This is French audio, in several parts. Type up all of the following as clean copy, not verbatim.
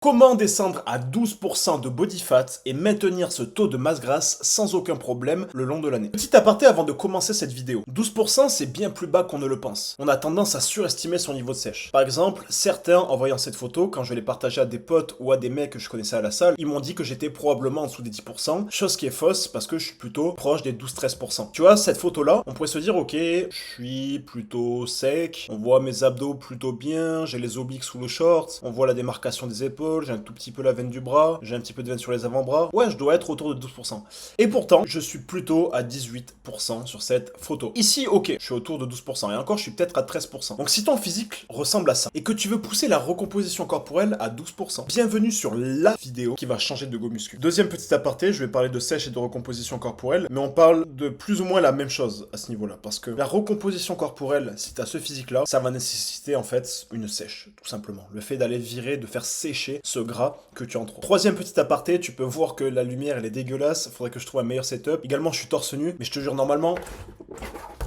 Comment descendre à 12% de body fat et maintenir ce taux de masse grasse sans aucun problème le long de l'année. Petit aparté avant de commencer cette vidéo. 12% c'est bien plus bas qu'on ne le pense. On a tendance à surestimer son niveau de sèche. Par exemple, certains en voyant cette photo, quand je l'ai partagée à des potes ou à des mecs que je connaissais à la salle, ils m'ont dit que j'étais probablement en dessous des 10%, chose qui est fausse parce que je suis plutôt proche des 12-13%. Tu vois, cette photo là, on pourrait se dire ok, je suis plutôt sec, on voit mes abdos plutôt bien, j'ai les obliques sous le short, on voit la démarcation des épaules, j'ai un tout petit peu la veine du bras, j'ai un petit peu de veine sur les avant-bras. Ouais, je dois être autour de 12%. Et pourtant, je suis plutôt à 18% sur cette photo. Ici, ok, je suis autour de 12%. Et encore, je suis peut-être à 13%. Donc si ton physique ressemble à ça, et que tu veux pousser la recomposition corporelle à 12%, bienvenue sur la vidéo qui va changer de go muscu. Deuxième petit aparté, je vais parler de sèche et de recomposition corporelle, mais on parle de plus ou moins la même chose à ce niveau-là. Parce que la recomposition corporelle, si tu as ce physique-là, ça va nécessiter en fait une sèche, tout simplement. Le fait d'aller virer, de faire sécher ce gras que tu as en trop. Troisième petit aparté, tu peux voir que la lumière elle est dégueulasse, faudrait que je trouve un meilleur setup. Également je suis torse nu, mais je te jure normalement,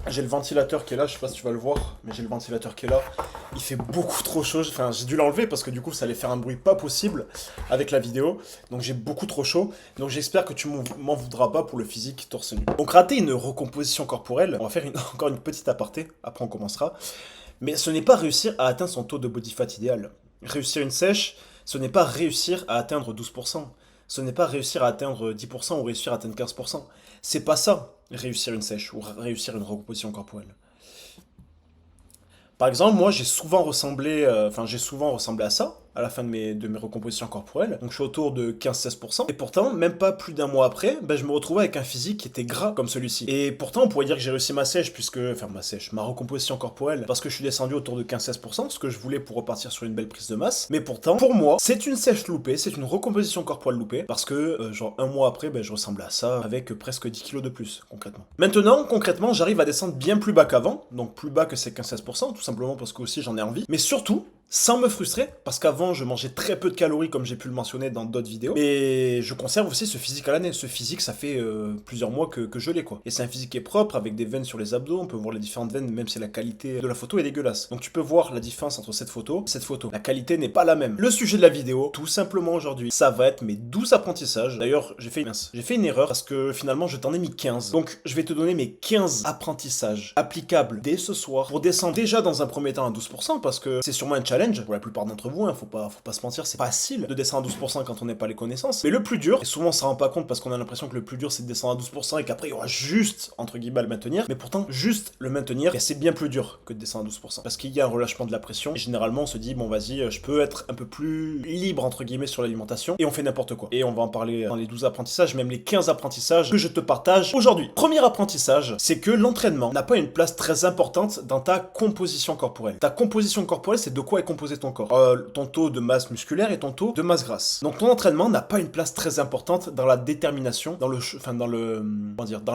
j'ai le ventilateur qui est là, je sais pas si tu vas le voir, mais j'ai le ventilateur qui est là. Il fait beaucoup trop chaud, enfin j'ai dû l'enlever parce que du coup ça allait faire un bruit pas possible avec la vidéo. Donc j'ai beaucoup trop chaud, donc j'espère que tu m'en voudras pas pour le physique torse nu. Donc rater une recomposition corporelle, on va faire encore une petite aparté, après on commencera. Mais ce n'est pas réussir à atteindre son taux de body fat idéal. Réussir une sèche, ce n'est pas réussir à atteindre 12%. Ce n'est pas réussir à atteindre 10% ou réussir à atteindre 15%. C'est pas ça, réussir une sèche ou réussir une recomposition corporelle. Par exemple, moi j'ai souvent ressemblé à ça à la fin de mes recompositions corporelles. Donc je suis autour de 15-16%. Et pourtant, même pas plus d'un mois après, ben, je me retrouvais avec un physique qui était gras comme celui-ci. Et pourtant, on pourrait dire que j'ai réussi ma sèche, ma recomposition corporelle, parce que je suis descendu autour de 15-16%, ce que je voulais pour repartir sur une belle prise de masse. Mais pourtant, pour moi, c'est une sèche loupée, c'est une recomposition corporelle loupée, parce que genre un mois après, ben, je ressemblais à ça avec presque 10 kilos de plus, concrètement. Maintenant, concrètement, j'arrive à descendre bien plus bas qu'avant, donc plus bas que ces 15-16%, tout simplement parce que aussi j'en ai envie. Mais surtout, sans me frustrer, parce qu'avant je mangeais très peu de calories comme j'ai pu le mentionner dans d'autres vidéos, mais je conserve aussi ce physique à l'année. Ce physique, ça fait plusieurs mois que je l'ai quoi. Et c'est un physique qui est propre, avec des veines sur les abdos, on peut voir les différentes veines, même si la qualité de la photo est dégueulasse. Donc tu peux voir la différence entre cette photo et cette photo. La qualité n'est pas la même. Le sujet de la vidéo, tout simplement aujourd'hui, ça va être mes 12 apprentissages. D'ailleurs, j'ai fait une erreur parce que finalement je t'en ai mis 15. Donc je vais te donner mes 15 apprentissages applicables dès ce soir pour descendre déjà dans un premier temps à 12% parce que c'est sûrement un challenge pour la plupart d'entre vous, hein, faut pas se mentir, c'est facile de descendre à 12% quand on n'a pas les connaissances. Mais le plus dur, et souvent on s'en rend pas compte parce qu'on a l'impression que le plus dur c'est de descendre à 12% et qu'après il y aura juste, entre guillemets, à le maintenir, mais pourtant juste le maintenir, c'est bien plus dur que de descendre à 12%. Parce qu'il y a un relâchement de la pression, et généralement on se dit, bon vas-y, je peux être un peu plus libre, entre guillemets, sur l'alimentation, et on fait n'importe quoi. Et on va en parler dans les 12 apprentissages, même les 15 apprentissages que je te partage aujourd'hui. Premier apprentissage, c'est que l'entraînement n'a pas une place très importante dans ta composition corporelle. Ta composition corporelle, c'est de quoi est composé ton corps, ton taux de masse musculaire et ton taux de masse grasse. Donc ton entraînement n'a pas une place très importante dans la détermination, dans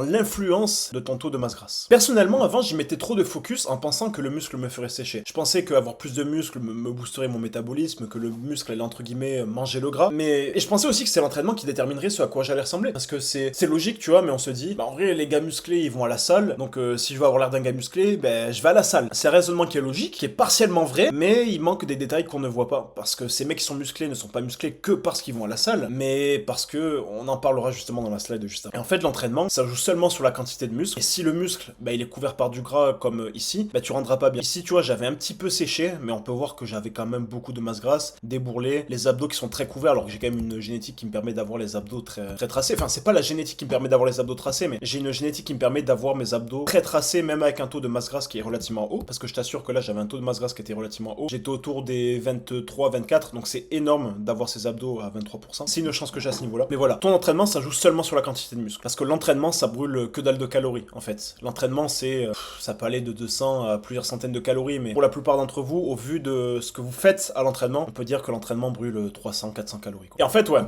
l'influence de ton taux de masse grasse. Personnellement, avant, j'y mettais trop de focus en pensant que le muscle me ferait sécher. Je pensais qu'avoir plus de muscles me boosterait mon métabolisme, que le muscle allait entre guillemets manger le gras. Et je pensais aussi que c'est l'entraînement qui déterminerait ce à quoi j'allais ressembler. Parce que c'est logique, tu vois, mais on se dit, bah en vrai, les gars musclés, ils vont à la salle. Donc si je veux avoir l'air d'un gars musclé, ben je vais à la salle. C'est un raisonnement qui est logique, qui est partiellement vrai, mais il manque des détails qu'on ne voit pas. Parce que ces mecs qui sont musclés ne sont pas musclés que parce qu'ils vont à la salle, mais parce que, on en parlera justement dans la slide juste après. Et en fait, l'entraînement, ça joue seulement sur la quantité de muscle. Et si le muscle, bah, il est couvert par du gras comme ici, bah tu rendras pas bien. Ici, tu vois, j'avais un petit peu séché, mais on peut voir que j'avais quand même beaucoup de masse grasse, des bourrelets, les abdos qui sont très couverts, alors que j'ai quand même une génétique qui me permet d'avoir les abdos très tracés. Enfin, c'est pas la génétique qui me permet d'avoir les abdos tracés, mais j'ai une génétique qui me permet d'avoir mes abdos très tracés, même avec un taux de masse grasse qui est relativement haut. Parce que je t'assure que là, j'avais un taux de masse grasse qui était relativement haut. J'étais autour des 23-24, donc c'est énorme d'avoir ces abdos à 23%. C'est une chance que j'ai à ce niveau-là. Mais voilà, ton entraînement, ça joue seulement sur la quantité de muscle. Parce que l'entraînement, ça brûle que dalle de calories, en fait. L'entraînement, ça peut aller de 200 à plusieurs centaines de calories, mais pour la plupart d'entre vous, au vu de ce que vous faites à l'entraînement, on peut dire que l'entraînement brûle 300-400 calories, quoi. Et en fait, ouais,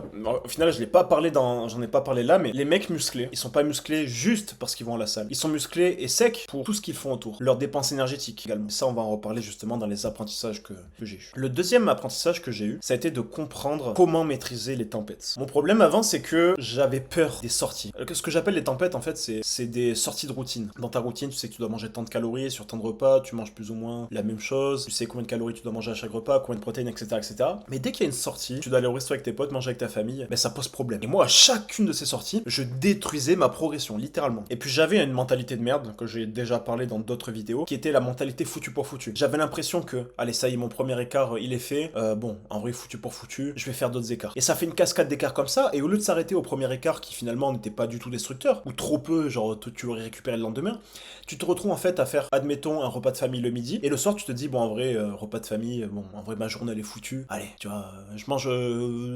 au final, j'en ai pas parlé là, mais les mecs musclés, ils sont pas musclés juste parce qu'ils vont à la salle. Ils sont musclés et secs pour tout ce qu'ils font autour. Leurs dépenses énergétiques également. Ça, on va en reparler justement dans les apprentissages que j'ai eu. Le deuxième apprentissage que j'ai eu, ça a été de comprendre comment maîtriser les tempêtes. Mon problème avant, c'est que j'avais peur des sorties. Ce que j'appelle les tempêtes, en fait, c'est des sorties de routine. Dans ta routine, tu sais que tu dois manger tant de calories sur tant de repas, tu manges plus ou moins la même chose, tu sais combien de calories tu dois manger à chaque repas, combien de protéines, etc. etc. Mais dès qu'il y a une sortie, tu dois aller au resto avec tes potes, manger avec ta famille, ben ça pose problème. Et moi, à chacune de ces sorties, je détruisais ma progression, littéralement. Et puis j'avais une mentalité de merde, que j'ai déjà parlé dans d'autres vidéos, qui était la mentalité foutu pour foutu. J'avais l'impression que, allez, ça y est, mon premier écart, il est fait, bon, en vrai, foutu pour foutu, je vais faire d'autres écarts. Et ça fait une cascade d'écarts comme ça, et au lieu de s'arrêter au premier écart qui finalement n'était pas du tout destructeur, ou trop peu, genre tu l'aurais récupéré le lendemain, tu te retrouves en fait à faire, admettons, un repas de famille le midi, et le soir tu te dis, bon, en vrai, repas de famille, bon, en vrai, ma journée elle est foutue, allez, tu vois, je mange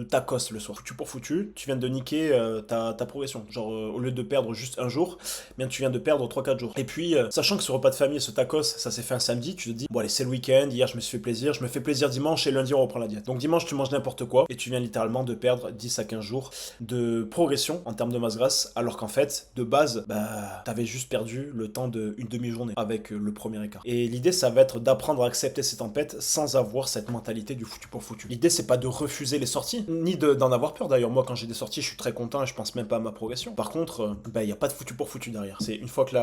tacos le soir, foutu pour foutu, tu viens de niquer ta progression, genre au lieu de perdre juste un jour, bien tu viens de perdre 3-4 jours. Et puis, sachant que ce repas de famille, ce tacos, ça s'est fait un samedi, tu te dis, bon allez, c'est le week-end, hier je me suis fait plaisir, je me fais plaisir dimanche, et lundi on reprend la diète. Donc dimanche tu manges n'importe quoi, et tu viens littéralement de perdre 10 à 15 jours de progression en termes de masse grasse, alors qu'en fait, de base, bah, t'avais juste perdu le temps d'une demi-journée avec le premier écart. Et l'idée, ça va être d'apprendre à accepter ces tempêtes sans avoir cette mentalité du foutu pour foutu. L'idée, c'est pas de refuser les sorties, ni d'en avoir peur. D'ailleurs, moi, quand j'ai des sorties, je suis très content et je pense même pas à ma progression. Par contre, bah, y a pas de foutu pour foutu derrière. C'est une fois que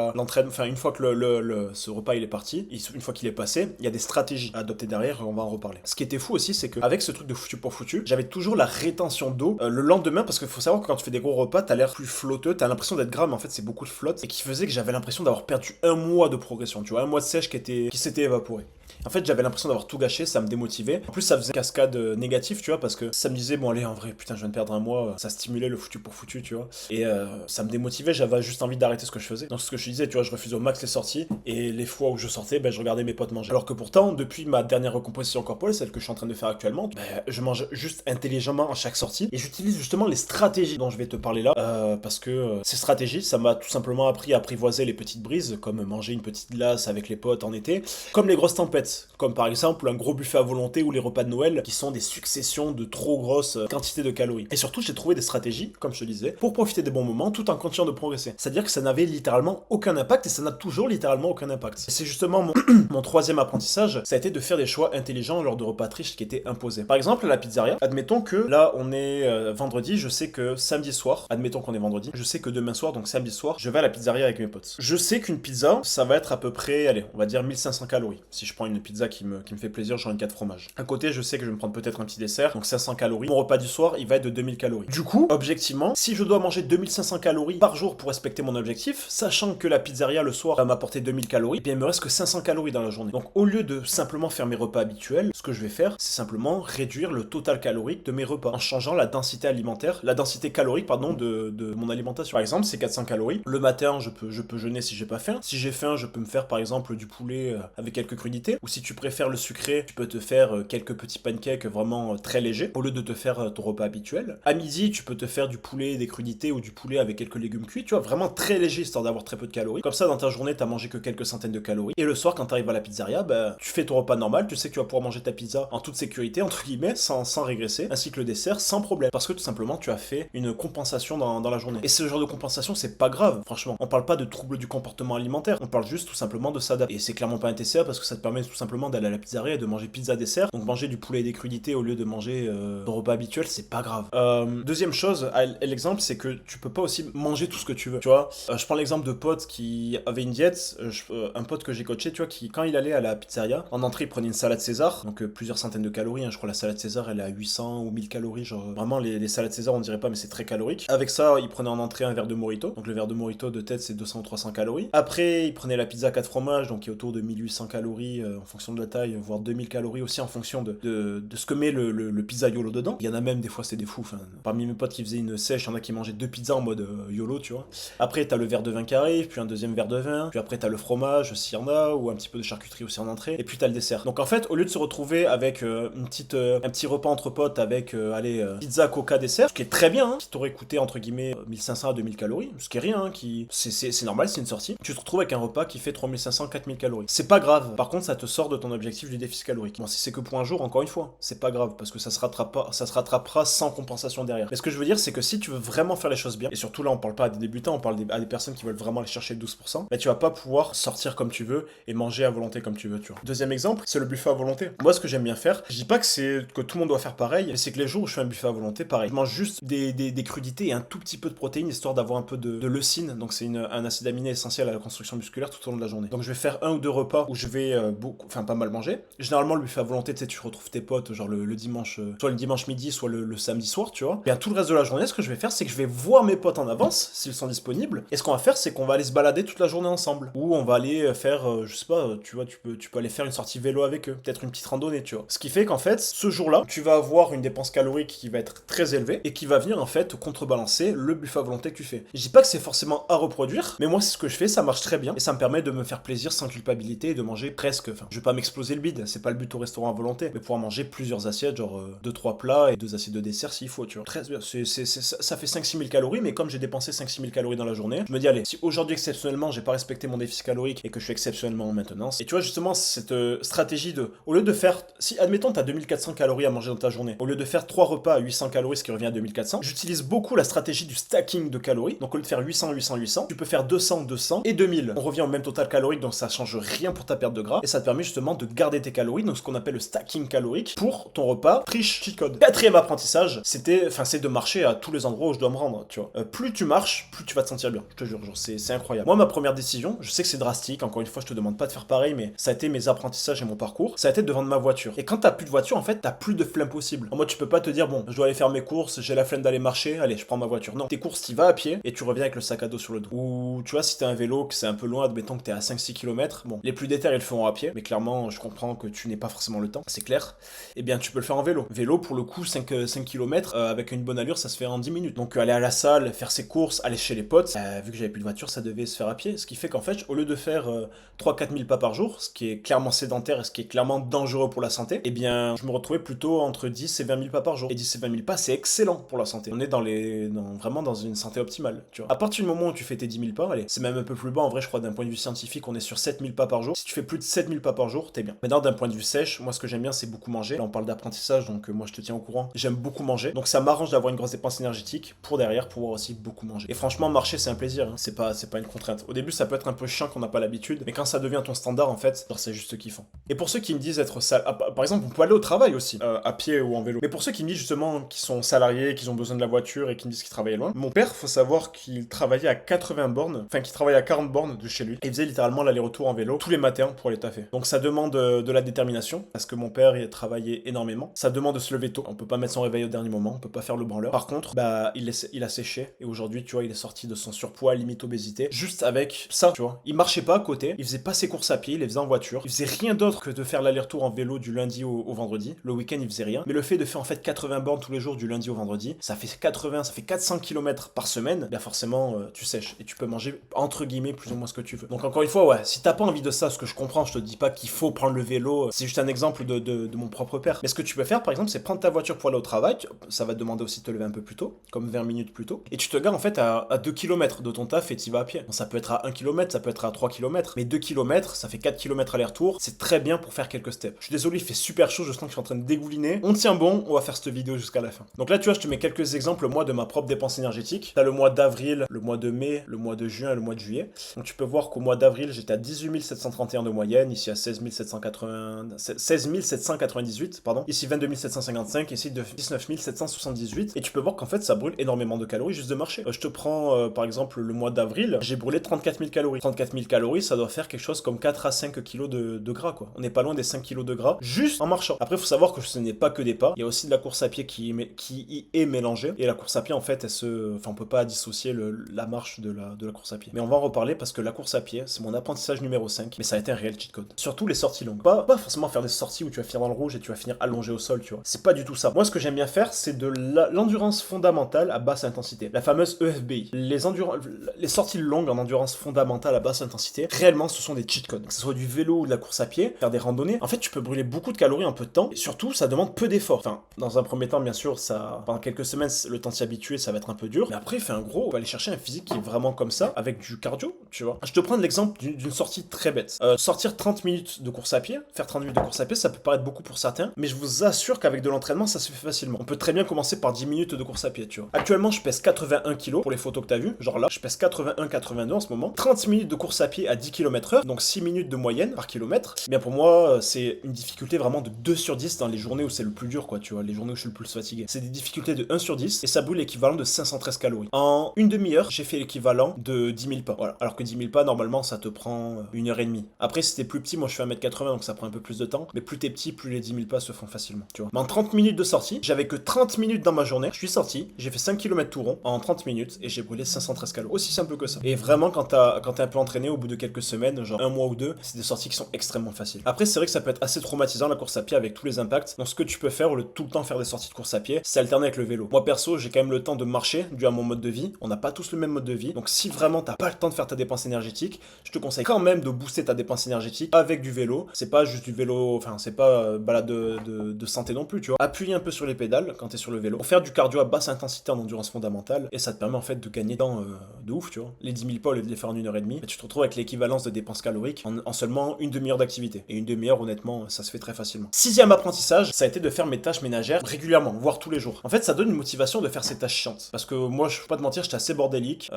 une fois que ce repas il est parti, une fois qu'il est passé, il y a des stratégies à adopter derrière et on va en reparler. Ce qui était fou aussi, c'est qu'avec ce truc de foutu pour foutu, j'avais toujours la rétention d'eau le lendemain, parce qu'il faut savoir que quand tu fais des gros repas, t'as l'air plus flotteux, t'as l'impression d'être gras, mais en fait c'est beaucoup de flotte, et qui faisait que j'avais l'impression d'avoir perdu un mois de progression, tu vois, un mois de sèche qui s'était évaporé. En fait, j'avais l'impression d'avoir tout gâché, ça me démotivait. En plus, ça faisait une cascade négative, tu vois, parce que ça me disait, bon allez, en vrai, putain, je viens de perdre un mois, ça stimulait le foutu pour foutu, tu vois. Et ça me démotivait, j'avais juste envie d'arrêter ce que je faisais. Donc ce que je disais, tu vois, je refusais au max les sorties, et les fois où je sortais, ben, je regardais mes potes manger. Alors que pourtant, depuis ma dernière recomposition corporelle, celle que je suis en train de faire actuellement, ben, je mange juste intelligemment à chaque sortie, et j'utilise justement les stratégies dont je vais te parler là, parce que ces stratégies, ça m'a tout simplement appris à apprivoiser les petites brises, comme manger une petite glace avec les potes en été, comme les grosses tempêtes, comme par exemple un gros buffet à volonté ou les repas de Noël qui sont des successions de trop grosses quantités de calories. Et surtout, j'ai trouvé des stratégies, comme je te disais, pour profiter des bons moments tout en continuant de progresser. C'est-à-dire que ça n'avait littéralement aucun impact et ça n'a toujours littéralement aucun impact. Et c'est justement mon troisième apprentissage, ça a été de faire des choix intelligents lors de repas triches qui étaient imposés. Par exemple, à la pizzeria, admettons que là on est vendredi, je sais que samedi soir, admettons qu'on est vendredi, je sais que demain soir, donc samedi soir, je vais à la pizzeria avec mes potes. Je sais qu'une pizza, ça va être à peu près, allez, on va dire 1500 calories. Si je prends une pizza qui me fait plaisir, genre une 4 fromages. À côté, je sais que je vais me prendre peut-être un petit dessert, donc 500 calories. Mon repas du soir, il va être de 2000 calories. Du coup, objectivement, si je dois manger 2500 calories par jour pour respecter mon objectif, sachant que la pizzeria le soir va m'apporter 2000 calories, et bien il me reste que 500 calories dans la journée. Donc au lieu de simplement faire mes repas habituels, ce que je vais faire, c'est simplement réduire le total calorique de mes repas en changeant la densité alimentaire, la densité calorique, pardon, de mon alimentation. Par exemple, c'est 400 calories. Le matin, je peux jeûner si j'ai pas faim. Si j'ai faim, je peux me faire par exemple du poulet avec quelques crudités. Ou si tu préfères le sucré, tu peux te faire quelques petits pancakes vraiment très légers au lieu de te faire ton repas habituel. À midi, tu peux te faire du poulet, des crudités ou du poulet avec quelques légumes cuits, tu vois, vraiment très léger histoire d'avoir très peu de calories. Comme ça, dans ta journée, t'as mangé que quelques centaines de calories. Et le soir, quand t'arrives à la pizzeria, bah, tu fais ton repas normal, tu sais que tu vas pouvoir manger ta pizza en toute sécurité, entre guillemets, sans régresser, ainsi que le dessert sans problème. Parce que tout simplement, tu as fait une compensation dans la journée. Et ce genre de compensation, c'est pas grave, franchement. On parle pas de troubles du comportement alimentaire, on parle juste tout simplement de s'adapter. Et c'est clairement pas un TCA parce que ça te permet tout simplement d'aller à la pizzeria et de manger pizza dessert. Donc manger du poulet et des crudités au lieu de manger ton repas habituel, c'est pas grave. Deuxième chose, l'exemple, c'est que tu peux pas aussi manger tout ce que tu veux. Tu vois, je prends l'exemple de potes qui avaient une diète, un pote que j'ai coaché, tu vois, qui quand il allait à la pizzeria, en entrée il prenait une salade César, donc plusieurs centaines de calories, hein, je crois la salade César elle est à 800 ou 1000 calories, genre vraiment les salades César on dirait pas mais c'est très calorique. Avec ça il prenait en entrée un verre de Morito, donc le verre de Morito de tête c'est 200 ou 300 calories. Après il prenait la pizza 4 fromages, donc qui est autour de 1800 calories en fonction de la taille, voire 2000 calories aussi en fonction de ce que met le pizza YOLO dedans. Il y en a même des fois c'est des fous, enfin, parmi mes potes qui faisaient une sèche, il y en a qui mangeaient 2 pizzas en mode YOLO, tu vois. Après t'as le verre de vin qui arrive, puis un deuxième verre de vin, puis après t'as le fromage s'il y en a, ou un petit peu de charcuterie aussi en entrée, et puis t'as le dessert. Donc en fait au lieu de se retrouver avec un petit repas entre potes avec pizza, coca, dessert, ce qui est très bien, hein, qui t'aurait coûté entre guillemets 1500 à 2000 calories, ce qui est rien, hein, c'est normal, c'est une sortie, tu te retrouves avec un repas qui fait 3500, 4000 calories. C'est pas grave, par contre ça te sort de ton objectif du déficit calorique. Bon, si c'est que pour un jour, encore une fois, c'est pas grave, parce que ça se rattrapera sans compensation derrière. Mais ce que je veux dire, c'est que si tu veux vraiment faire les choses bien, et surtout là, on parle pas à des débutants, on parle à des personnes qui veulent vraiment aller chercher le 12%, bah tu vas pas pouvoir sortir comme tu veux et manger à volonté comme tu veux, tu vois. Deuxième exemple, c'est le buffet à volonté. Moi, ce que j'aime bien faire, je dis pas que tout le monde doit faire pareil, mais c'est que les jours où je fais un buffet à volonté, pareil, je mange juste des crudités et un tout petit peu de protéines, histoire d'avoir un peu de leucine, donc c'est un acide aminé essentiel à la construction musculaire tout au long de la journée. Donc je vais faire un ou deux repas où je vais pas mal manger. Généralement, le buffet à volonté, tu sais, tu retrouves tes potes, genre le dimanche, soit le dimanche midi, soit le samedi soir, tu vois. Bien, tout le reste de la journée, ce que je vais faire, c'est que je vais voir mes potes en avance, s'ils sont disponibles, et ce qu'on va faire, c'est qu'on va aller se balader toute la journée ensemble, ou on va aller faire, je sais pas, tu vois, tu peux aller faire une sortie vélo avec eux, peut-être une petite randonnée, tu vois. Ce qui fait qu'en fait, ce jour-là, tu vas avoir une dépense calorique qui va être très élevée, et qui va venir, en fait, contrebalancer le buffet à volonté que tu fais. Je dis pas que c'est forcément à reproduire, mais moi, c'est ce que je fais, ça marche très bien, et ça me permet de me faire plaisir sans culpabilité et de manger presque, enfin, je vais pas m'exploser le bide, c'est pas le but au restaurant à volonté, mais pouvoir manger plusieurs assiettes, genre 2-3 plats et 2 assiettes de dessert s'il faut, tu vois. Très bien, ça fait 5-6 000 calories, mais comme j'ai dépensé 5-6 000 calories dans la journée, je me dis, allez, si aujourd'hui exceptionnellement j'ai pas respecté mon déficit calorique et que je suis exceptionnellement en maintenance, et tu vois justement cette stratégie de, au lieu de faire, si admettons t'as 2400 calories à manger dans ta journée, au lieu de faire 3 repas à 800 calories, ce qui revient à 2400, j'utilise beaucoup la stratégie du stacking de calories, donc au lieu de faire 800, 800, 800, tu peux faire 200, 200 et 2000. On revient au même total calorique, donc ça change rien pour ta perte de gras, et ça te permet justement de garder tes calories, donc ce qu'on appelle le stacking calorique, pour ton repas triche cheat code. Quatrième apprentissage, c'est de marcher à tous les endroits où je dois me rendre, tu vois. Plus tu marches, plus tu vas te sentir bien, je te jure, genre c'est incroyable. Moi, ma première décision, je sais que c'est drastique, encore une fois, je te demande pas de faire pareil, mais ça a été mes apprentissages et mon parcours, ça a été de vendre ma voiture. Et quand t'as plus de voiture, en fait, t'as plus de flemme possible. En mode, tu peux pas te dire, bon, je dois aller faire mes courses, j'ai la flemme d'aller marcher, allez, je prends ma voiture. Non, tes courses, t'y vas à pied, et tu reviens avec le sac à dos sur le dos. Ou, tu vois, si t'as un vélo, que c'est un peu loin, admettons que t'es à 5-6 km, bon, les plus déter, ils le feront à pied, mais clairement, je comprends que tu n'aies pas forcément le temps, c'est clair. Eh bien, tu peux le faire en vélo. Vélo, pour le coup, 5 km, avec une bonne allure, ça se fait en 10 minutes. Donc, aller à la salle, faire ses courses, aller chez les potes, vu que j'avais plus de voiture, ça devait se faire à pied. Ce qui fait qu'en fait, au lieu de faire 3-4 000 pas par jour, ce qui est clairement sédentaire et ce qui est clairement dangereux pour la santé, eh bien, je me retrouvais plutôt entre 10 et 20 000 pas par jour. Et 10 et 20 000 pas, c'est excellent pour la santé. On est vraiment dans une santé optimale, tu vois. À partir du moment où tu fais tes 10 000 pas, allez, c'est même un peu plus bas, en vrai, je crois, d'un point de vue scientifique, on est sur 7 000 pas par jour. Si tu fais plus de 7 000 pas par jour, t'es bien. Maintenant, d'un point de vue sèche, moi, ce que j'aime bien, c'est beaucoup manger. Là, on parle d'apprentissage, donc moi, je te tiens au courant. J'aime beaucoup manger. Donc, ça m'arrange d'avoir une grosse dépense énergétique pour derrière pouvoir aussi beaucoup manger. Et franchement, marcher, c'est un plaisir, hein. C'est pas une contrainte. Au début, ça peut être un peu chiant qu'on n'a pas l'habitude, mais quand ça devient ton standard, en fait, genre, c'est juste kiffant. Et pour ceux qui me disent être par exemple, on peut aller au travail aussi, à pied ou en vélo. Mais pour ceux qui me disent justement qu'ils sont salariés, qu'ils ont besoin de la voiture et qui me disent qu'ils travaillent loin, mon père, faut savoir qu'il travaillait à 80 bornes, enfin, qu'il travaillait à 40 bornes de chez lui. Et il faisait littéralement l'aller-retour en vélo tous les matins pour aller taffer. Donc ça demande de la détermination, parce que mon père, il travaillait énormément. Ça demande de se lever tôt. On peut pas mettre son réveil au dernier moment, on peut pas faire le branleur. Par contre, bah, il a séché, et aujourd'hui, tu vois, il est sorti de son surpoids, limite obésité, juste avec ça, tu vois. Il marchait pas à côté, il faisait pas ses courses à pied, il les faisait en voiture. Il faisait rien d'autre que de faire l'aller-retour en vélo du lundi au vendredi. Le week-end, il faisait rien. Mais le fait de faire en fait 80 bornes tous les jours du lundi au vendredi, ça fait 400 km par semaine, bah forcément, tu sèches. Et tu peux manger, entre guillemets, plus ou moins ce que tu veux. Donc encore une fois, ouais, si t'as pas envie de ça, ce que je comprends, je te dis pas qu'il faut prendre le vélo, c'est juste un exemple de mon propre père. Mais ce que tu peux faire, par exemple, c'est prendre ta voiture pour aller au travail, ça va te demander aussi de te lever un peu plus tôt, comme 20 minutes plus tôt, et tu te gares en fait à 2 km de ton taf et t'y vas à pied. Bon, ça peut être à 1 km, ça peut être à 3 km, mais 2 km, ça fait 4 km aller-retour, c'est très bien pour faire quelques steps. Je suis désolé, il fait super chaud, je sens que je suis en train de dégouliner. On tient bon, on va faire cette vidéo jusqu'à la fin. Donc là, tu vois, je te mets quelques exemples, moi, de ma propre dépense énergétique. T'as le mois d'avril, le mois de mai, le mois de juin et le mois de juillet. Donc tu peux voir qu'au mois d'avril, j'étais à 18 731 de moyenne, ici à 16 798, pardon, ici 22 755, ici de 19 778, et tu peux voir qu'en fait ça brûle énormément de calories juste de marcher. Je te prends par exemple le mois d'avril, j'ai brûlé 34 000 calories. 34 000 calories, ça doit faire quelque chose comme 4 à 5 kilos de gras, quoi. On n'est pas loin des 5 kilos de gras juste en marchant. Après, il faut savoir que ce n'est pas que des pas, il y a aussi de la course à pied qui y est mélangée, et la course à pied en fait, on peut pas dissocier la marche de la course à pied. Mais on va en reparler parce que la course à pied, c'est mon apprentissage numéro 5, mais ça a été un réel cheat code. Surtout les sorties longues. Pas forcément faire des sorties où tu vas finir dans le rouge et tu vas finir allongé au sol, tu vois. C'est pas du tout ça. Moi, ce que j'aime bien faire, c'est de l'endurance fondamentale à basse intensité. La fameuse EFBI. Les sorties longues en endurance fondamentale à basse intensité, réellement, ce sont des cheat codes. Que ce soit du vélo ou de la course à pied, faire des randonnées, en fait, tu peux brûler beaucoup de calories en peu de temps, et surtout, ça demande peu d'efforts. Enfin, dans un premier temps, bien sûr, pendant quelques semaines, le temps de s'y habituer, ça va être un peu dur, mais après, fais un gros, on va aller chercher un physique qui est vraiment comme ça, avec du cardio, tu vois. Je te prends l'exemple d'une sortie très bête. Sortir 30 minutes de course à pied. Faire 30 minutes de course à pied, ça peut paraître beaucoup pour certains, mais je vous assure qu'avec de l'entraînement, ça se fait facilement. On peut très bien commencer par 10 minutes de course à pied, tu vois. Actuellement, je pèse 81 kg pour les photos que t'as vues. Genre là, je pèse 81-82 en ce moment. 30 minutes de course à pied à 10 km/h, donc 6 minutes de moyenne par kilomètre. Bien pour moi, c'est une difficulté vraiment de 2 sur 10 dans les journées où c'est le plus dur, quoi, tu vois, les journées où je suis le plus fatigué. C'est des difficultés de 1 sur 10 et ça brûle l'équivalent de 513 calories. En une demi-heure, j'ai fait l'équivalent de 10 000 pas. Voilà. Alors que 10 000 pas, normalement, ça te prend 1h30. Après, si t'es plus petit, moi je fais 1m80, donc ça prend un peu plus de temps. Mais plus t'es petit, plus les 10 000 pas se font facilement, tu vois. Mais en 30 minutes de sortie, j'avais que 30 minutes dans ma journée. Je suis sorti, j'ai fait 5 km tout rond en 30 minutes et j'ai brûlé 513 calories. Aussi simple que ça. Et vraiment, quand t'es un peu entraîné, au bout de quelques semaines, genre un mois ou deux, c'est des sorties qui sont extrêmement faciles. Après, c'est vrai que ça peut être assez traumatisant la course à pied avec tous les impacts. Donc, ce que tu peux faire au lieu de tout le temps faire des sorties de course à pied, c'est alterner avec le vélo. Moi, perso, j'ai quand même le temps de marcher dû à mon mode de vie. On n'a pas tous le même mode de vie. Donc, si vraiment t'as pas le temps de faire ta dépense énergétique, je te conseille quand même de booster ta dépense énergétique avec du vélo. C'est pas juste du vélo, enfin, c'est pas balade de santé non plus, tu vois. Appuyer un peu sur les pédales quand t'es sur le vélo pour faire du cardio à basse intensité en endurance fondamentale et ça te permet en fait de gagner temps de ouf, tu vois. Les 10 000 pas, au lieu de les faire en 1h30, tu te retrouves avec l'équivalence de dépenses caloriques en seulement une demi-heure d'activité. Et une demi-heure, honnêtement, ça se fait très facilement. Sixième apprentissage, ça a été de faire mes tâches ménagères régulièrement, voire tous les jours. En fait, ça donne une motivation de faire ces tâches chiantes. Parce que moi, je peux pas te mentir, j'étais assez bordélique.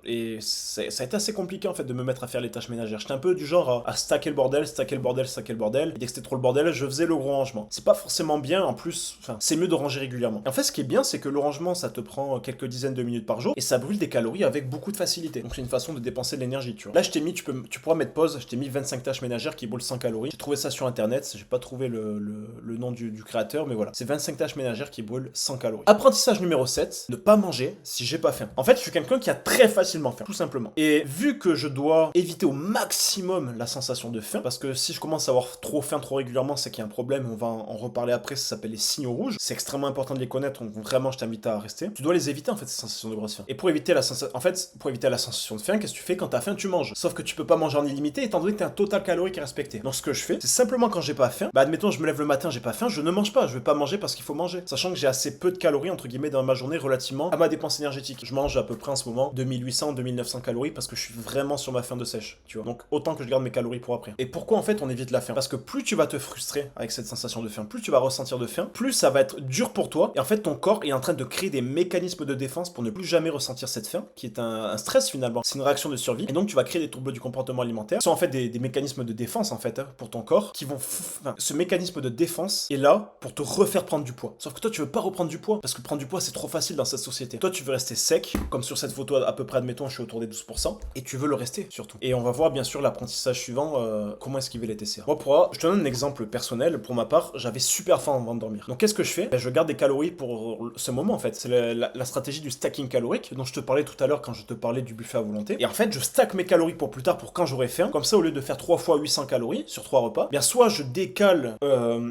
Et ça a été assez compliqué en fait de me mettre à faire les tâches ménagères. J'étais un peu du genre à stacker le bordel, stacker le bordel, stacker le bordel. Et dès que c'était trop le bordel, je faisais le gros rangement. C'est pas forcément bien, en plus, enfin, c'est mieux de ranger régulièrement. Et en fait, ce qui est bien, c'est que le rangement, ça te prend quelques dizaines de minutes par jour et ça brûle des calories avec beaucoup de facilité. Donc c'est une façon de dépenser de l'énergie, tu vois. Là, je t'ai mis, tu pourras mettre pause, je t'ai mis 25 tâches ménagères qui brûlent 100 calories. J'ai trouvé ça sur internet, j'ai pas trouvé le nom du créateur, mais voilà. C'est 25 tâches ménagères qui brûlent 100 calories. Apprentissage numéro 7, ne pas manger si j'ai pas faim. En fait, je suis quelqu'un qui a très facilement faim, tout simplement. Et vu que je dois éviter au maximum la sensation de faim, parce que si je commence à avoir trop faim trop régulièrement, c'est qu'il y a un problème, on va en reparler après, ça s'appelle les signaux rouges. C'est extrêmement important de les connaître, donc vraiment je t'invite à rester. Tu dois les éviter en fait, ces sensations de grosse faim. Et pour éviter la sensation, en fait, pour éviter la sensation de faim, qu'est-ce que tu fais quand t'as faim? Tu manges. Sauf que tu peux pas manger en illimité étant donné que t'as un total calorique à respecter. Donc ce que je fais, c'est simplement quand j'ai pas faim, bah admettons je me lève le matin, j'ai pas faim, je ne mange pas, je vais pas manger parce qu'il faut manger. Sachant que j'ai assez peu de calories entre guillemets dans ma journée relativement à ma dépense énergétique. Je mange à peu près en ce moment 2800-2900 calories parce que je suis vraiment sur ma faim de sèche, tu vois. Donc autant que je garde mes calories pour après. Et pourquoi en fait on évite la faim? Parce que plus tu vas te frustrer avec cette sensation de faim, plus tu vas ressentir de faim, plus ça va être dur pour toi et en fait ton corps est en train de créer des mécanismes de défense pour ne plus jamais ressentir cette faim qui est un stress finalement. C'est une réaction de survie et donc tu vas créer des troubles du comportement alimentaire qui sont en fait des mécanismes de défense en fait pour ton corps qui vont enfin, ce mécanisme de défense est là pour te refaire prendre du poids. Sauf que toi tu veux pas reprendre du poids parce que prendre du poids c'est trop facile dans cette société. Toi tu veux rester sec comme sur cette photo à peu près admettons je suis autour des 12% et tu veux le rester surtout. Et on va voir bien sûr l'apprentissage suivant comment esquiver les TCA. Moi je te donne un exemple personnel. Pour ma part j'avais super faim avant de dormir. Donc qu'est-ce que je fais? Ben, je garde des calories pour ce moment en fait. C'est la stratégie du stacking calorique dont je te parlais tout à l'heure quand je te parlais du buffet à volonté. Et en fait je stack mes calories pour plus tard pour quand j'aurai faim. Comme ça au lieu de faire 3 fois 800 calories sur 3 repas, bien soit je décale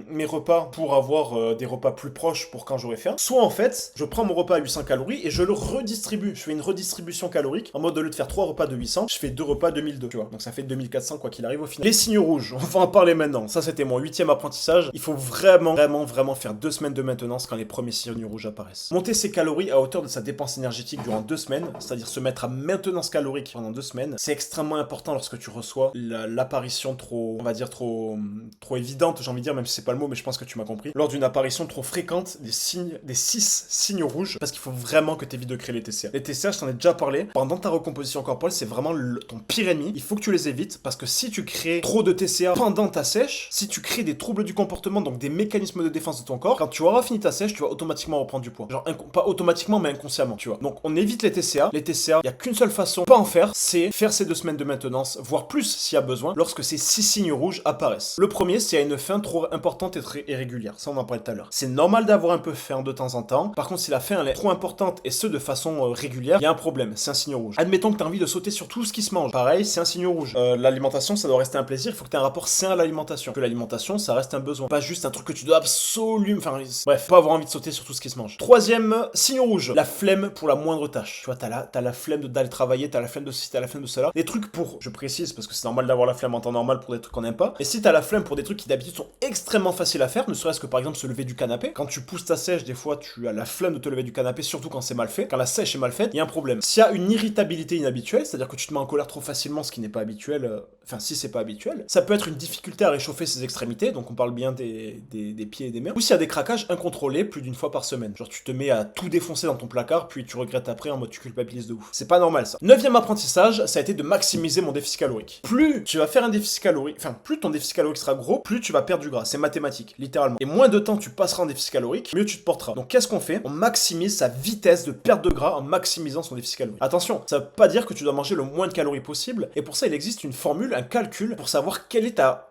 mes repas pour avoir des repas plus proches pour quand j'aurai faim, soit en fait je prends mon repas à 800 calories et je le redistribue. Je fais une redistribution calorique en mode au lieu de faire 3 repas de 800, je fais 2 repas de 1002, tu vois. Donc ça fait 2400 quoi qu'il arrive au final. Les signaux rouges, on va en parler maintenant. Ça c'était mon 8e apprentissage. Il faut vraiment faire 2 semaines de maintenance quand les premiers signaux rouges apparaissent. Monter ses calories à hauteur de sa dépense énergétique durant 2 semaines, c'est-à-dire se mettre à maintenance calorique pendant 2 semaines, c'est extrêmement important lorsque tu reçois l'apparition trop, on va dire trop évidente, j'ai envie de dire, même si c'est pas le mot, mais je pense que tu m'as compris. Lors d'une apparition trop fréquente des 6 signaux rouges, parce qu'il faut vraiment que tu évites de créer les TCA. Les TCA, je t'en ai déjà parlé. Pendant ta recomposition corporelle, c'est vraiment ton pire ennemi. Il faut que tu les évites parce que si tu crées trop de TCA pendant ta sèche, si tu crées des troubles du comportement, donc des mécanismes de défense de ton corps, quand tu auras fini ta sèche, tu vas automatiquement reprendre du poids. Genre, pas automatiquement, mais inconsciemment, tu vois. Donc, on évite les TCA. Les TCA, il n'y a qu'une seule façon de pas en faire, c'est faire ces 2 semaines de maintenance, voire plus s'il y a besoin, lorsque ces 6 signes rouges apparaissent. Le premier, c'est à une faim trop importante et très irrégulière. Ça, on en parlait tout à l'heure. C'est normal d'avoir un peu faim de temps en temps. Par contre, si la faim elle est trop importante et ce de façon régulière, il y a un problème. C'est un signe rouge. Admettons que tu as envie de sauter sur tout ce qui se mange. Pareil, c'est un signe rouge. L'alimentation, ça doit rester un plaisir. Il faut que tu aies un rapport sain à l'alimentation. Que l'alimentation, ça reste un besoin. Pas juste un truc que tu dois absolument. Enfin, bref, pas avoir envie de sauter sur tout ce qui se mange. Troisième signe rouge. La flemme pour la moindre tâche. Tu vois, t'as la flemme d'aller travailler, t'as la flemme de ceci, t'as la flemme de cela. Des trucs pour, je précise, parce que c'est normal d'avoir la flemme en temps normal pour des trucs qu'on n'aime pas. Et si t'as la flemme pour des trucs qui d'habitude sont extrêmement faciles à faire, ne serait-ce que par exemple se lever du canapé. Quand tu pousses ta sèche, des fois tu as la flemme de te lever du canapé, surtout quand c'est mal fait. Quand la sèche est mal faite, il y a un problème. S'il y a une irritabilité inhabituelle, c'est-à-dire que tu te mets en colère trop facilement, ce qui n'est pas habituel enfin si c'est pas habituel. Ça peut être une difficulté à réchauffer ses extrémités, donc on parle bien des pieds et des mains. Ou s'il y a des craquages incontrôlés plus d'une fois par semaine. Genre tu te mets à tout défoncer dans ton placard, puis tu regrettes après en mode tu culpabilises de ouf. C'est pas normal ça. Neuvième apprentissage, ça a été de maximiser mon déficit calorique. Plus tu vas faire un déficit calorique, enfin plus ton déficit calorique sera gros, plus tu vas perdre du gras. C'est mathématique, littéralement. Et moins de temps tu passeras en déficit calorique, mieux tu te porteras. Donc qu'est-ce qu'on fait? On maximise sa vitesse de perte de gras en maximisant son déficit calorique. Attention, ça veut pas dire que tu dois manger le moins de calories possible, et pour ça il existe une formule, un calcul, pour savoir quelle est ta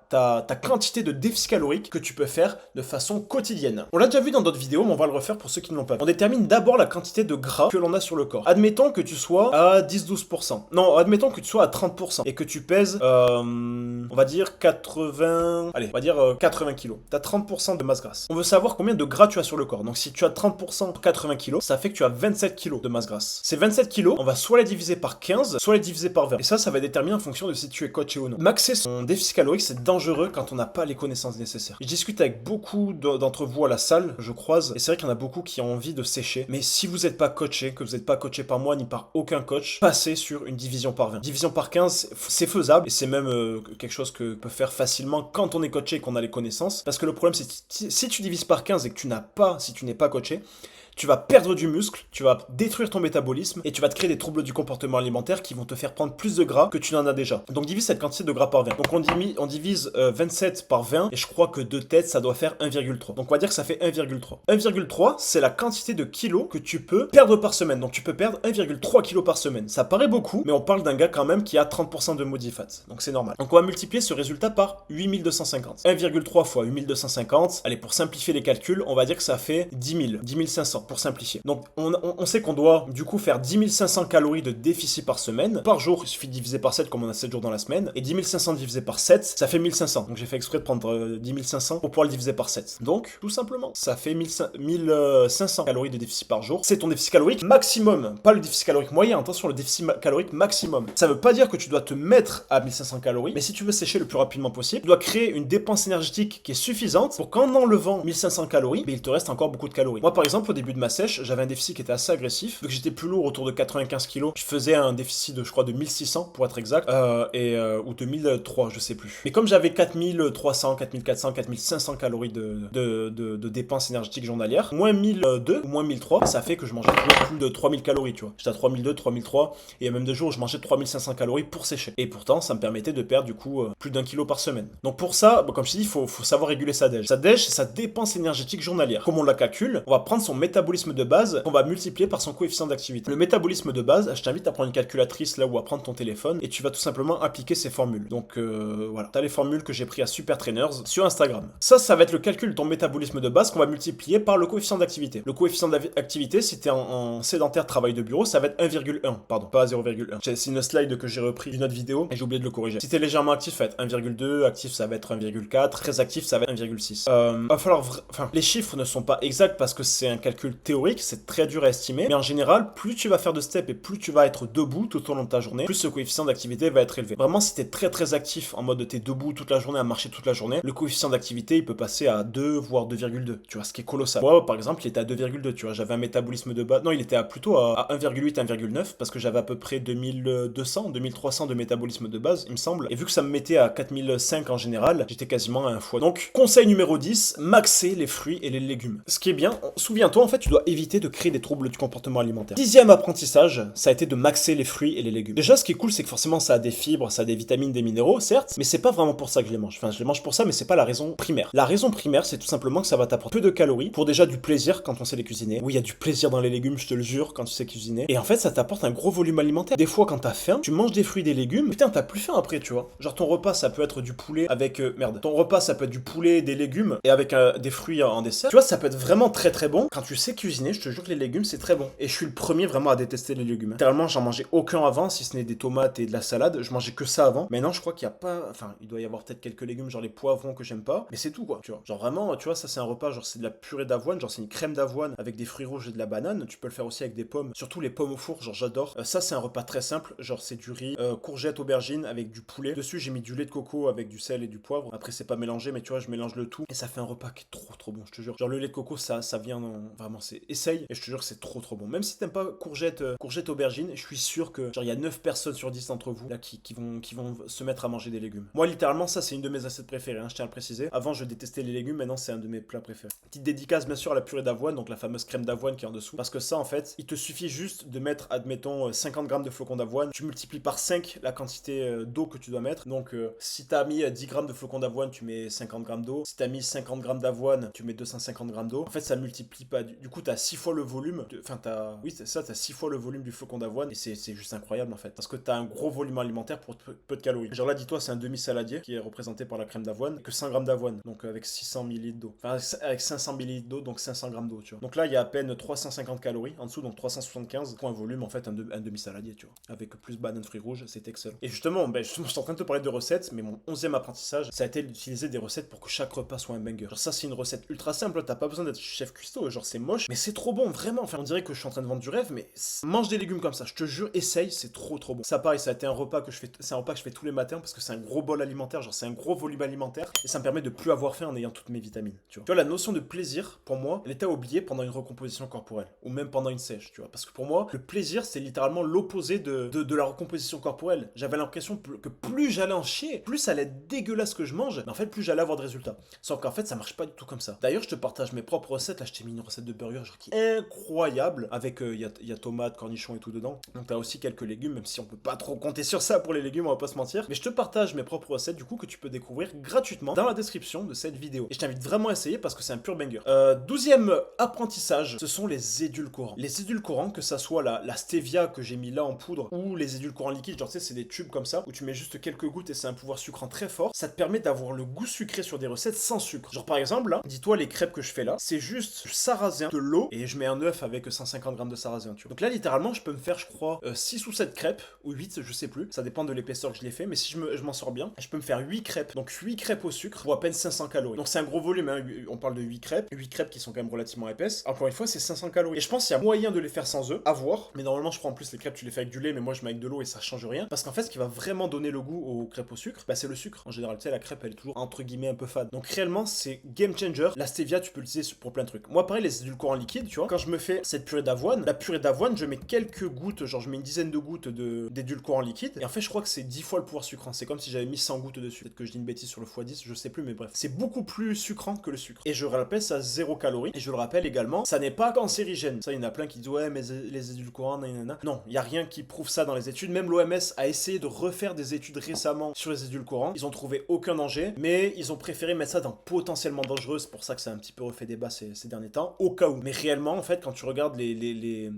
quantité de déficit calorique que tu peux faire de façon quotidienne. On l'a déjà vu dans d'autres vidéos, mais on va le refaire pour ceux qui ne l'ont pas vu. On détermine d'abord la quantité de gras que l'on a sur le corps. Admettons que tu sois à 10-12%. Non, admettons que tu sois à 30% et que tu pèses, on va dire 80... Allez, on va dire 80 kg. Tu as 30% de masse grasse. On veut savoir combien de gras tu as sur le corps. Donc si tu as 30% pour 80 kg, ça fait que tu as 27 kg de masse grasse. Ces 27 kg, on va soit les diviser par 15, soit les diviser par 20. Et ça va déterminer en fonction de si tu es coaché ou non. Maxer son déficit calorique, c'est dangereux quand on n'a pas les connaissances nécessaires. Je discute avec beaucoup d'entre vous à la salle, je croise, et c'est vrai qu'il y en a beaucoup qui ont envie de sécher, mais si vous n'êtes pas coaché, que vous n'êtes pas coaché par moi ni par aucun coach, passez sur une division par 20. Division par 15, c'est faisable, et c'est même quelque chose que peut faire facilement quand on est coaché et qu'on a les connaissances, parce que le problème c'est que si tu divises par 15 et que si tu n'es pas coaché, tu vas perdre du muscle, tu vas détruire ton métabolisme et tu vas te créer des troubles du comportement alimentaire qui vont te faire prendre plus de gras que tu n'en as déjà. Donc divise cette quantité de gras par 20. Donc on divise 27 par 20 et je crois que de tête ça doit faire 1,3. Donc on va dire que ça fait 1,3. 1,3 c'est la quantité de kilos que tu peux perdre par semaine. Donc tu peux perdre 1,3 kg par semaine. Ça paraît beaucoup, mais on parle d'un gars quand même qui a 30% de body fat. Donc c'est normal. Donc on va multiplier ce résultat par 8250. 1,3 fois 8250. Allez, pour simplifier les calculs, on va dire que ça fait 10 000, 10 500. Pour simplifier. Donc on sait qu'on doit du coup faire 10 500 calories de déficit par semaine. Par jour, il suffit de diviser par 7 comme on a 7 jours dans la semaine. Et 10 500 divisé par 7, ça fait 1500. Donc j'ai fait exprès de prendre 10 500 pour pouvoir le diviser par 7. Donc tout simplement, ça fait 1500 calories de déficit par jour. C'est ton déficit calorique maximum. Pas le déficit calorique moyen, attention, le déficit calorique maximum. Ça veut pas dire que tu dois te mettre à 1500 calories, mais si tu veux sécher le plus rapidement possible, tu dois créer une dépense énergétique qui est suffisante pour qu'en enlevant 1500 calories, il te reste encore beaucoup de calories. Moi par exemple, au début de ma sèche, j'avais un déficit qui était assez agressif. Vu que j'étais plus lourd, autour de 95 kg, je faisais un déficit de, je crois, de 1600 pour être exact, ou de 1003, je sais plus. Mais comme j'avais 4300, 4400, 4500 calories de dépenses énergétiques journalières, moins 1002 ou moins 1003, ça fait que je mangeais toujours plus de 3000 calories, tu vois. J'étais à 3002, 3003, et il y a même des jours où je mangeais 3500 calories pour sécher. Et pourtant, ça me permettait de perdre du coup plus d'1 kilo par semaine. Donc pour ça, comme je te dis, il faut savoir réguler sa dèche. Sa dèche, c'est sa dépense énergétique journalière. Comme on la calcule, on va prendre son métabolisme de base qu'on va multiplier par son coefficient d'activité. Le métabolisme de base, je t'invite à prendre une calculatrice là ou à prendre ton téléphone et tu vas tout simplement appliquer ces formules. Donc voilà, t'as les formules que j'ai pris à Super Trainers sur Instagram. Ça va être le calcul de ton métabolisme de base qu'on va multiplier par le coefficient d'activité. Le coefficient d'activité, si t'es en sédentaire travail de bureau, ça va être 1,1, pardon, pas 0,1. C'est une slide que j'ai repris d'une autre vidéo et j'ai oublié de le corriger. Si t'es légèrement actif, ça va être 1,2, actif ça va être 1,4, très actif ça va être 1,6. Va falloir, les chiffres ne sont pas exacts parce que c'est un calcul théorique, c'est très dur à estimer, mais en général, plus tu vas faire de steps et plus tu vas être debout tout au long de ta journée, plus ce coefficient d'activité va être élevé. Vraiment, si t'es très actif en mode t'es debout toute la journée, à marcher toute la journée, le coefficient d'activité il peut passer à 2 voire 2,2, tu vois, ce qui est colossal. Moi par exemple, il était à 2,2, tu vois, j'avais un métabolisme de base, non, il était plutôt à 1,8, 1,9 parce que j'avais à peu près 2200, 2300 de métabolisme de base, il me semble, et vu que ça me mettait à 4005 en général, j'étais quasiment à un fois. Donc, conseil numéro 10, maxer les fruits et les légumes. Ce qui est bien, souviens-toi, en fait, tu dois éviter de créer des troubles du comportement alimentaire. 10e apprentissage, ça a été de maxer les fruits et les légumes. Déjà, ce qui est cool, c'est que forcément, ça a des fibres, ça a des vitamines, des minéraux, certes, mais c'est pas vraiment pour ça que je les mange. Enfin, je les mange pour ça, mais c'est pas la raison primaire. La raison primaire, c'est tout simplement que ça va t'apporter peu de calories, pour déjà du plaisir quand on sait les cuisiner. Oui, il y a du plaisir dans les légumes, je te le jure, quand tu sais cuisiner. Et en fait, ça t'apporte un gros volume alimentaire. Des fois, quand t'as faim, tu manges des fruits, des légumes, putain, t'as plus faim après, tu vois. Genre, ton repas, ça peut être du poulet avec... Ton repas, ça peut être du poulet, des légumes, et avec des fruits en dessert. Tu vois, ça peut être vraiment très bon. Quand tu sais cuisiner, je te jure que les légumes, c'est très bon. Et je suis le premier vraiment à détester les légumes. Littéralement, j'en mangeais aucun avant, si ce n'est des tomates et de la salade. Je mangeais que ça avant. Maintenant, je crois qu'il y a pas... Enfin, il doit y avoir peut-être quelques légumes, genre les poivrons que j'aime pas. Mais c'est tout, quoi, tu vois. Genre vraiment, tu vois, ça, c'est un repas, genre c'est de la purée d'avoine, genre c'est une crème d'avoine avec des fruits rouges et de la banane. Tu peux le faire aussi avec des pommes, surtout les pommes au four, genre j'adore. Ça, c'est un repas très simple, genre c'est du riz, courgettes, aubergines avec du poulet. Dessus, j'ai mis du lait de coco avec du sel et du poivre. Après, c'est pas mélangé, mais tu vois, je mélange le tout et ça fait un repas qui est trop bon, je te jure. Genre le lait de coco, ça vient vraiment commencer. Essaye, et je te jure que c'est trop bon. Même si t'aimes pas courgette, aubergine, je suis sûr que genre il y a 9 personnes sur 10 d'entre vous là qui vont se mettre à manger des légumes. Moi littéralement ça c'est une de mes assiettes préférées, hein, je tiens à le préciser. Avant je détestais les légumes, maintenant c'est un de mes plats préférés. Petite dédicace bien sûr à la purée d'avoine, donc la fameuse crème d'avoine qui est en dessous. Parce que ça en fait, il te suffit juste de mettre, admettons, 50 grammes de flocons d'avoine. Tu multiplies par 5 la quantité d'eau que tu dois mettre. Donc si t'as mis 10 grammes de flocons d'avoine, tu mets 50 grammes d'eau. Si t'as mis 50 grammes d'avoine, tu mets 250 grammes d'eau. En fait ça multiplie pas. Du coup t'as 6 fois le volume. Enfin oui c'est ça, t'as 6 fois le volume du flocon d'avoine. Et c'est juste incroyable en fait. Parce que t'as un gros volume alimentaire pour peu de calories. Genre là dis-toi c'est un demi-saladier qui est représenté par la crème d'avoine. Que 100 grammes d'avoine. Donc avec 600 ml d'eau. Enfin avec 500 ml d'eau, donc 500 grammes d'eau tu vois. Donc là il y a à peine 350 calories en dessous, donc 375 pour un volume en fait un demi-saladier tu vois. Avec plus banane fruits rouges, c'est excellent. Et justement, je suis en train de te parler de recettes, mais mon 11e apprentissage, ça a été d'utiliser des recettes pour que chaque repas soit un banger. Genre ça c'est une recette ultra simple, t'as pas besoin d'être chef cuistot, genre c'est moche, mais c'est trop bon, vraiment. Enfin on dirait que je suis en train de vendre du rêve, mais mange des légumes comme ça, je te jure, essaye, c'est trop bon. Ça pareil, ça a été un repas que je fais, c'est un repas que je fais tous les matins parce que c'est un gros bol alimentaire, genre c'est un gros volume alimentaire, et ça me permet de plus avoir faim en ayant toutes mes vitamines, tu vois. La notion de plaisir, pour moi, elle était oubliée pendant une recomposition corporelle, ou même pendant une sèche, tu vois, parce que pour moi, le plaisir, c'est littéralement l'opposé de la recomposition corporelle. J'avais l'impression que plus j'allais en chier, plus ça allait être dégueulasse que je mange, mais en fait, plus j'allais avoir de résultats. Sauf qu'en fait, ça marche pas du tout comme ça. D'ailleurs, je te partage mes propres recettes. Là, je t'ai mis une recette de burger genre, qui est incroyable, avec il y a tomates, cornichons et tout dedans. Donc t'as aussi quelques légumes, même si on peut pas trop compter sur ça pour les légumes, on va pas se mentir. Mais je te partage mes propres recettes, du coup, que tu peux découvrir gratuitement dans la description de cette vidéo. Et je t'invite vraiment à essayer parce que c'est un pur banger. 12e apprentissage, ce sont les édulcorants. Les édulcorants, que ça soit la stevia que j'ai mis là en poudre, ou les édulcorants liquides, genre tu sais, c'est des tubes comme ça, où tu mets juste quelques gouttes et c'est un pouvoir sucrant très fort, ça te permet d'avoir le goût sucré sur des recettes sans sucre. Genre par exemple, là, dis-toi les crêpes que je fais là, c'est juste du sarrasin, de l'eau, et je mets un œuf avec 150 grammes de sarrasin, tu vois. Donc là, littéralement, je peux me faire, je crois, 6 ou 7 crêpes, ou 8, je sais plus, ça dépend de l'épaisseur que je les fais, mais si je m'en sors bien, je peux me faire 8 crêpes. Donc 8 crêpes au sucre pour à peine 500 calories. Donc c'est un gros volume, hein. On parle de 8 crêpes qui sont quand même relativement épaisses. Encore une fois, c'est 500 calories. Et je pense qu'il y a moyen de les faire sans œufs, à voir. Mais normalement, je prends en plus les crêpes, tu les fais avec du lait, mais moi je mets avec de l'eau et ça change rien. Parce qu'en fait, ce qui va vraiment donner le goût aux crêpes au sucre, bah c'est le sucre. En général, tu sais, la crêpe, elle est toujours entre guillemets un peu fade. Donc réellement, c'est game changer. La stevia, tu peux l'utiliser pour plein de trucs. Moi, pareil, les édulcorants liquides, tu vois, quand je me fais cette purée d'avoine, la purée d'avoine, je mets quelques gouttes, genre je mets une dizaine de gouttes d'édulcorants liquides. Et en fait, je crois que c'est 10 fois le pouvoir sucrant. C'est comme si j'avais mis 100 gouttes dessus. Peut-être que je dis une bêtise sur le x10, je sais plus, mais bref. C'est beaucoup plus sucrant que le sucre. Et je rappelle, ça a 0 calories. Et je le rappelle également, ça n'est pas cancérigène. Ça, il y en a plein qui disent, ouais, mais les édulcorants, nanana. Non, il n'y a rien qui prouve ça dans les études. Même l'OMS a essayé de refaire des études récemment sur les édulcorants. Ils ont trouvé aucun danger, mais ils ont préféré mettre ça dans potentiellement dangereux. C'est pour ça que ça a un petit peu refait débat ces derniers temps, au cas où. Mais réellement, en fait, quand tu regardes les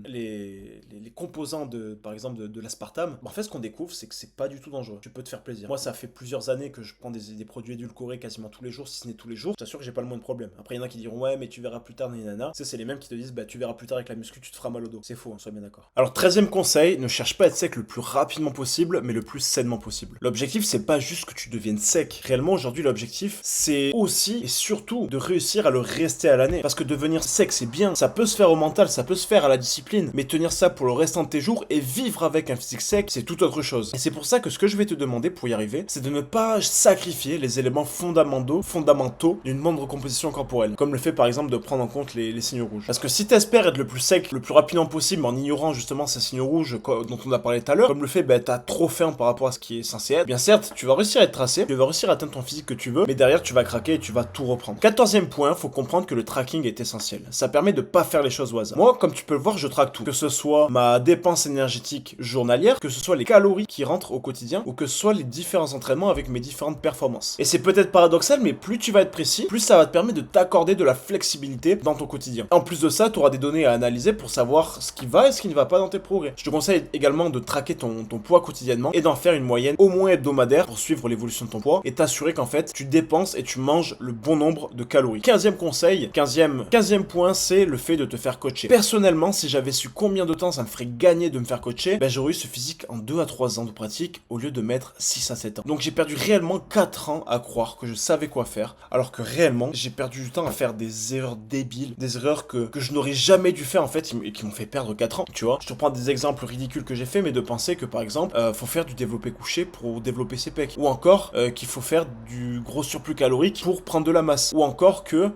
composants par exemple, de l'aspartame, en fait, ce qu'on découvre, c'est que c'est pas du tout dangereux. Tu peux te faire plaisir. Moi, ça fait plusieurs années que je prends des produits édulcorés quasiment tous les jours, si ce n'est tous les jours. Je t'assure que j'ai pas le moins de problème. Après, il y en a qui diront, ouais, mais tu verras plus tard, nanana. C'est les mêmes qui te disent, bah, tu verras plus tard avec la muscu, tu te feras mal au dos. C'est faux, on soit bien d'accord. Alors, 13e conseil, ne cherche pas à être sec le plus rapidement possible, mais le plus sainement possible. L'objectif, c'est pas juste que tu deviennes sec. Réellement, aujourd'hui, l'objectif, c'est aussi et surtout de réussir à le rester à l'année. Parce que devenir sec, c'est bien. Ça peut se faire au mental, ça peut se faire à la discipline. Mais tenir ça pour le restant de tes jours et vivre avec un physique sec, c'est tout autre chose. Et c'est pour ça que ce que je vais te demander pour y arriver, c'est de ne pas sacrifier les éléments fondamentaux d'une bonne recomposition corporelle. Comme le fait par exemple de prendre en compte les signaux rouges. Parce que si t'espères être le plus sec, le plus rapidement possible en ignorant justement ces signaux rouges dont on a parlé tout à l'heure, comme le fait, bah, t'as trop faim par rapport à ce qui est censé être, bien certes, tu vas réussir à être tracé, tu vas réussir à atteindre ton physique que tu veux, mais derrière tu vas craquer et tu vas tout reprendre. 14e point, faut comprendre que le tracking est essentiel. Ça permet de pas faire les choses au hasard. Moi, comme tu peux le voir, je traque tout. Que ce soit ma dépense énergétique journalière, que ce soit les calories qui rentrent au quotidien, ou que ce soit les différents entraînements avec mes différentes performances. Et c'est peut-être paradoxal, mais plus tu vas être précis, plus ça va te permettre de t'accorder de la flexibilité dans ton quotidien. En plus de ça, tu auras des données à analyser pour savoir ce qui va et ce qui ne va pas dans tes progrès. Je te conseille également de traquer ton poids quotidiennement et d'en faire une moyenne au moins hebdomadaire pour suivre l'évolution de ton poids et t'assurer qu'en fait, tu dépenses et tu manges le bon nombre de calories. 15e conseil, 15e point, c'est le fait de te faire coacher. Personnellement, si j'avais su combien de temps ça me ferait gagner de me faire coacher, ben j'aurais eu ce physique en 2 à 3 ans de pratique au lieu de mettre 6 à 7 ans. Donc j'ai perdu réellement 4 ans à croire que je savais quoi faire, alors que réellement, j'ai perdu du temps à faire des erreurs débiles, des erreurs que je n'aurais jamais dû faire en fait, et qui m'ont fait perdre 4 ans, tu vois. Je te prends des exemples ridicules que j'ai fait, mais de penser que par exemple, faut faire du développé couché pour développer ses pecs, ou encore qu'il faut faire du gros surplus calorique pour prendre de la masse, ou encore que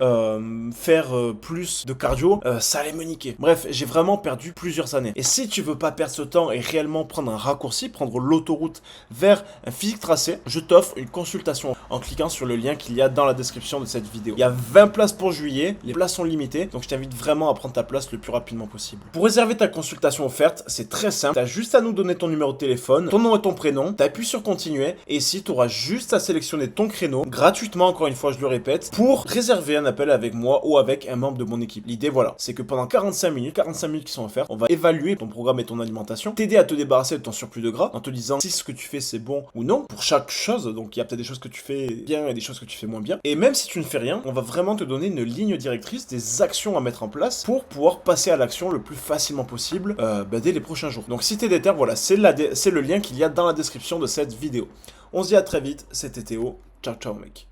faire plus de cardio, ça allait me niquer. Bref, j'ai vraiment perdu plusieurs années. Et si tu veux pas perdre ce temps et réellement prendre un raccourci, prendre l'autoroute vers un physique tracé, je t'offre une consultation en cliquant sur le lien qu'il y a dans la description de cette vidéo. Il y a 20 places pour juillet, les places sont limitées, donc je t'invite vraiment à prendre ta place le plus rapidement possible. Pour réserver ta consultation offerte, c'est très simple, t'as juste à nous donner ton numéro de téléphone, ton nom et ton prénom, t'appuies sur continuer, et ici tu auras juste à sélectionner ton créneau, gratuitement encore une fois je le répète, pour réserver un appel avec moi ou avec un membre de mon équipe. L'idée voilà, c'est que pendant 45 minutes qui sont offertes, on va évaluer ton programme et ton alimentation, t'aider à te débarrasser de ton surplus de gras, en te disant si ce que tu fais c'est bon ou non, pour chaque chose, donc il y a peut-être des choses que tu fais bien et des choses que tu fais moins bien, et même si tu ne fais rien, on va vraiment te donner une ligne directrice des actions à mettre en place pour pouvoir passer à l'action le plus facilement possible dès les prochains jours. Donc si t'es déter, voilà, c'est le lien qu'il y a dans la description de cette vidéo. On se dit à très vite, c'était Théo, ciao ciao mec.